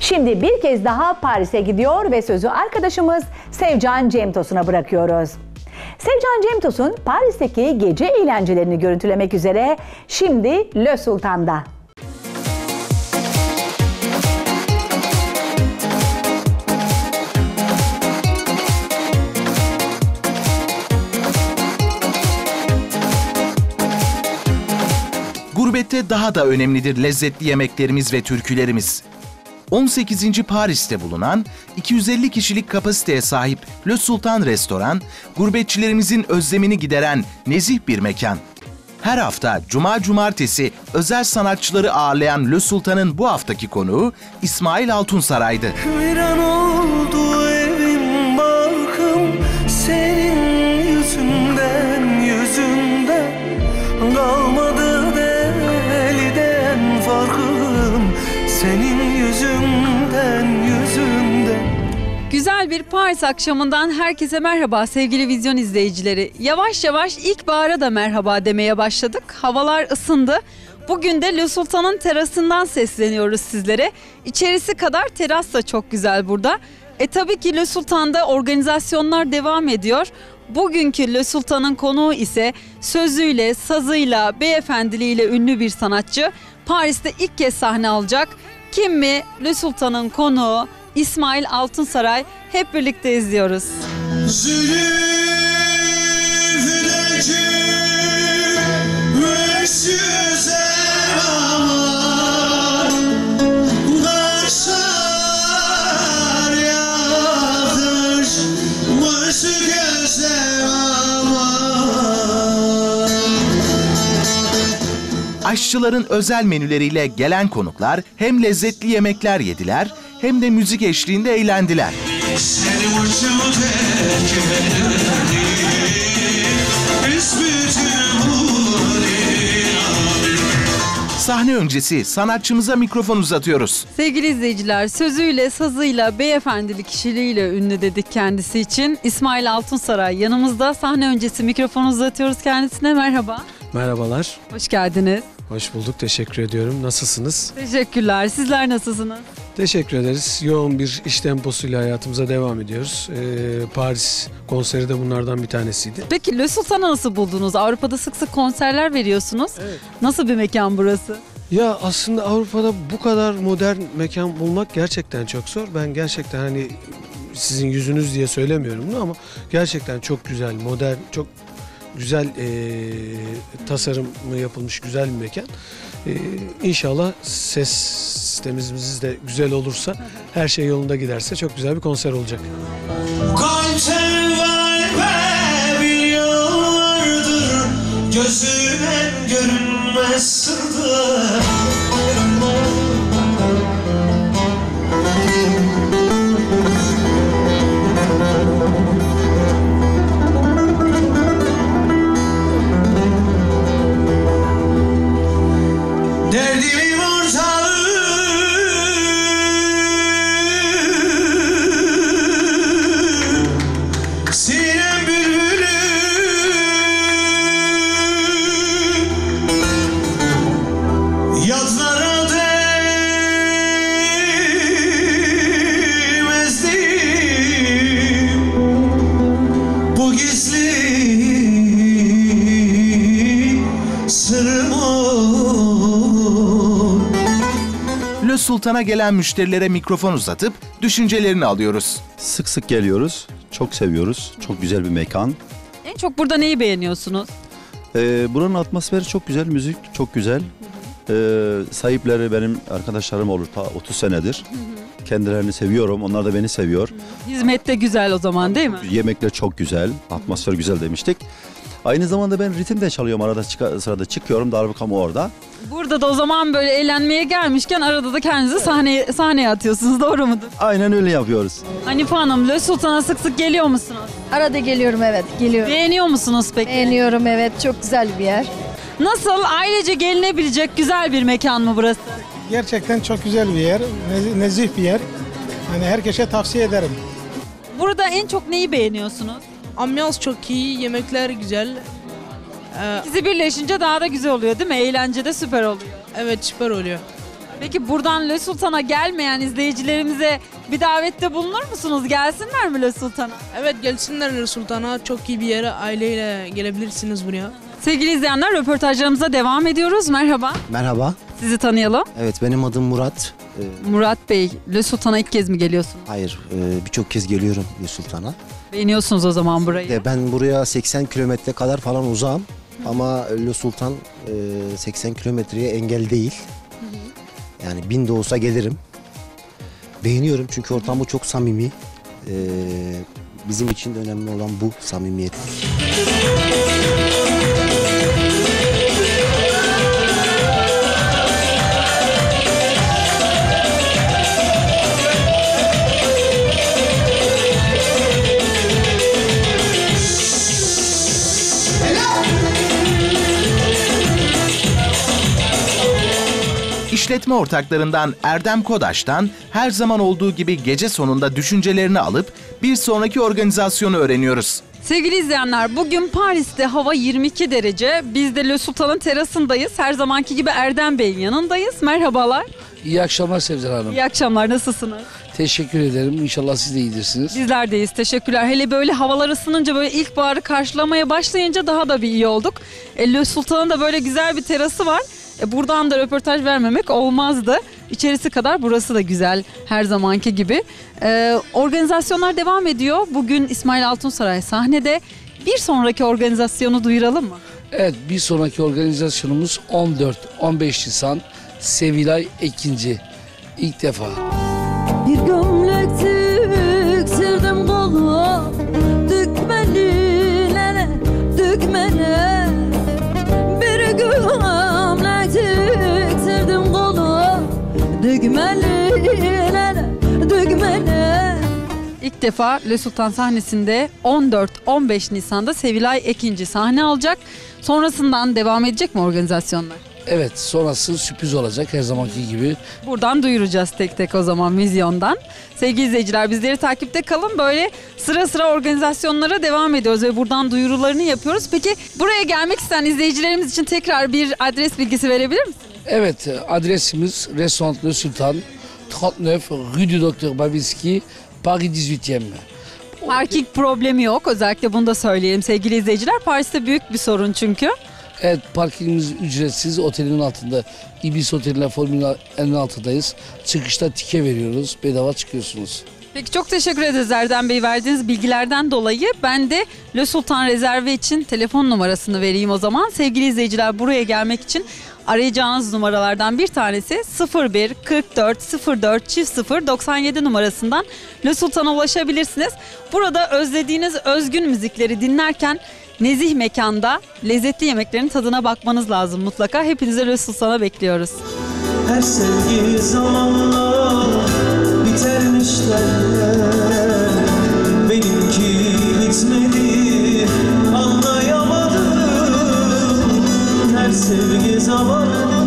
Şimdi bir kez daha Paris'e gidiyor ve sözü arkadaşımız Sevcan Cemtos'una bırakıyoruz. Sevcan Cemtos'un Paris'teki gece eğlencelerini görüntülemek üzere şimdi Le Sultan'da. Gurbette daha da önemlidir lezzetli yemeklerimiz ve türkülerimiz. 18. Paris'te bulunan 250 kişilik kapasiteye sahip Le Sultan Restoran, gurbetçilerimizin özlemini gideren nezih bir mekan. Her hafta Cuma-Cumartesi özel sanatçıları ağırlayan Le Sultan'ın bu haftaki konuğu İsmail Altunsaray'dı. Viran oldu evim barkım, senin yüzünden kalmadı deliden farkım, senin yüzünden. Güzel bir Paris akşamından herkese merhaba sevgili vizyon izleyicileri. Yavaş yavaş ilkbahara da merhaba demeye başladık. Havalar ısındı. Bugün de Le Sultan'ın terasından sesleniyoruz sizlere. İçerisi kadar teras da çok güzel burada. Tabii ki Le Sultan'da organizasyonlar devam ediyor. Bugünkü Le Sultan'ın konuğu ise sözüyle, sazıyla, beyefendiliğiyle ünlü bir sanatçı. Paris'te ilk kez sahne alacak. Kim mi? Le Sultan'ın konuğu İsmail Altunsaray. Hep birlikte izliyoruz. Aşçıların özel menüleriyle gelen konuklar hem lezzetli yemekler yediler hem de müzik eşliğinde eğlendiler. Sahne öncesi sanatçımıza mikrofon uzatıyoruz. Sevgili izleyiciler, sözüyle, sazıyla, beyefendili kişiliğiyle ünlü dedik kendisi için. İsmail Altunsaray yanımızda. Sahne öncesi mikrofon uzatıyoruz kendisine. Merhaba. Merhabalar. Hoş geldiniz. Hoş bulduk. Teşekkür ediyorum. Nasılsınız? Teşekkürler. Sizler nasılsınız? Teşekkür ederiz. Yoğun bir iş temposuyla hayatımıza devam ediyoruz. Paris konseri de bunlardan bir tanesiydi. Peki Le Sultan'ı nasıl buldunuz? Avrupa'da sık sık konserler veriyorsunuz. Evet. Nasıl bir mekan burası? Ya aslında Avrupa'da bu kadar modern mekan bulmak gerçekten çok zor. Ben gerçekten hani sizin yüzünüz diye söylemiyorum bunu ama gerçekten çok güzel, modern, çok güzel tasarımı yapılmış güzel bir mekan. İnşallah ses sistemimiz de güzel olursa, her şey yolunda giderse çok güzel bir konser olacak. Bir yol vardır, gözüne görünmez sırdır. Derdimin ortağı, sinem bülbülü, yazlara değmezdim bu gizli sırrım. Le Sultan'a gelen müşterilere mikrofon uzatıp düşüncelerini alıyoruz. Sık sık geliyoruz. Çok seviyoruz. Çok güzel bir mekan. En çok burada neyi beğeniyorsunuz? Buranın atmosferi çok güzel. Müzik çok güzel. Sahipleri benim arkadaşlarım olur. Ta 30 senedir. Kendilerini seviyorum. Onlar da beni seviyor. Hizmet de güzel o zaman değil mi? Yemekler çok güzel. Atmosfer güzel demiştik. Aynı zamanda ben ritim de çalıyorum. Arada sırada çıkıyorum. Darbukam orada. Burada da o zaman böyle eğlenmeye gelmişken arada da kendinizi sahneye atıyorsunuz. Doğru mudur? Aynen öyle yapıyoruz. Hanife Hanım, Le Sultan'a sık sık geliyor musunuz? Arada geliyorum, evet, geliyorum. Beğeniyor musunuz peki? Beğeniyorum, evet, çok güzel bir yer. Nasıl? Ailece gelinebilecek güzel bir mekan mı burası? Gerçekten çok güzel bir yer, nezih bir yer. Hani herkese tavsiye ederim. Burada en çok neyi beğeniyorsunuz? Ambiyans çok iyi, yemekler güzel. İkisi birleşince daha da güzel oluyor değil mi? Eğlence de süper oluyor. Evet, süper oluyor. Peki buradan Le Sultan'a gelmeyen izleyicilerimize bir davette bulunur musunuz? Gelsinler mi Le Sultan'a? Evet gelsinler Sultan'a. Çok iyi bir yere, aileyle gelebilirsiniz buraya. Sevgili izleyenler, röportajlarımıza devam ediyoruz. Merhaba. Merhaba. Sizi tanıyalım. Evet benim adım Murat. Murat Bey, Le Sultan'a ilk kez mi geliyorsunuz? Hayır birçok kez geliyorum Sultan'a. Beğeniyorsunuz o zaman burayı. Ben buraya 80 kilometre kadar falan uzağım. Ama Le Sultan 80 kilometreye engel değil. Yani 1000 de olsa gelirim. Beğeniyorum çünkü ortamı çok samimi. Bizim için de önemli olan bu samimiyet. İşletme ortaklarından Erdem Kodaş'tan her zaman olduğu gibi gece sonunda düşüncelerini alıp bir sonraki organizasyonu öğreniyoruz. Sevgili izleyenler, bugün Paris'te hava 22 derece. Biz de Le Sultan'ın terasındayız. Her zamanki gibi Erdem Bey'in yanındayız. Merhabalar. İyi akşamlar Sevcan Hanım. İyi akşamlar, nasılsınız? Teşekkür ederim. İnşallah siz de iyidirsiniz. Bizler deyiz, teşekkürler. Hele böyle havalar ısınınca, böyle ilkbaharı karşılamaya başlayınca daha da bir iyi olduk. Le Sultan'ın da böyle güzel bir terası var. Buradan da röportaj vermemek olmazdı. İçerisi kadar burası da güzel, her zamanki gibi. Organizasyonlar devam ediyor. Bugün İsmail Altunsaray sahnede. Bir sonraki organizasyonu duyuralım mı? Evet, bir sonraki organizasyonumuz 14-15 Nisan Sevilay Ekinci. İlk defa. Bir gömlek diktirdim koluma, dükmelilere, dükmele. Bir gömlek diktirdim koluma, dükmelilere, dükmele. İlk defa Le Sultan sahnesinde 14-15 Nisan'da Sevilay Ekinci sahne alacak. Sonrasından devam edecek mi organizasyonlar? Evet, sonrası sürpriz olacak her zamanki gibi. Buradan duyuracağız tek tek o zaman vizyondan. Sevgili izleyiciler, bizleri takipte kalın. Böyle sıra sıra organizasyonlara devam ediyoruz ve buradan duyurularını yapıyoruz. Peki buraya gelmek isteyen izleyicilerimiz için tekrar bir adres bilgisi verebilir misiniz? Evet, adresimiz Restaurant Le Sultan, 39 Rue du Docteur Babinski, Paris 18e. Parking problemi yok. Özellikle bunu da söyleyelim sevgili izleyiciler. Paris'te büyük bir sorun çünkü. Evet, parkingimiz ücretsiz. Otelin altında, Ibis Otel'le Formüla'nın altındayız. Çıkışta tike veriyoruz. Bedava çıkıyorsunuz. Peki çok teşekkür ederiz Erdem Bey verdiğiniz bilgilerden dolayı. Ben de Le Sultan rezerve için telefon numarasını vereyim o zaman. Sevgili izleyiciler, buraya gelmek için arayacağınız numaralardan bir tanesi 01 44 04 00 97 numarasından Le Sultan'a ulaşabilirsiniz. Burada özlediğiniz özgün müzikleri dinlerken nezih mekanda lezzetli yemeklerin tadına bakmanız lazım mutlaka. Hepinizi Le Sultan'a bekliyoruz. Her sevgi zamanla bitermiş derler. Benimki bitmedi, anlayamadım. Her sevgi zamanla